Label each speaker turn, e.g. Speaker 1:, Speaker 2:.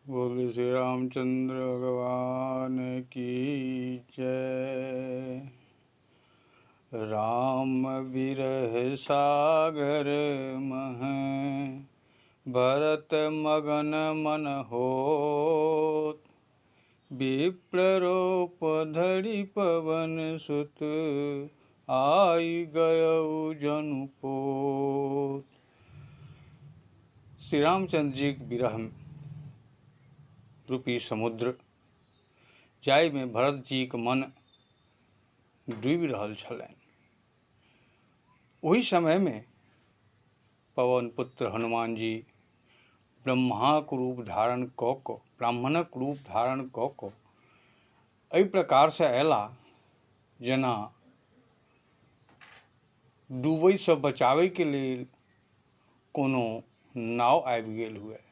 Speaker 1: बोले श्री रामचंद्र भगवान की जय। राम विरह सागर मह भरत मगन मन होत। विप्ररूप धरि पवन सुत आई गयउ जनुपोत। श्री रामचंद्र जी के विरह रूपी समुद्र जाहि में भरत जी के मन डूबि रहल छलनि। ओहि समय में पवन पुत्र हनुमान जी ब्रह्माक रूप धारण कऽ कऽ ब्राह्मणक रूप धारण कऽ कऽ एहि प्रकार से अयला जेना डूबय से बचावे के लेल कोनो नाव आबि गेल हुए।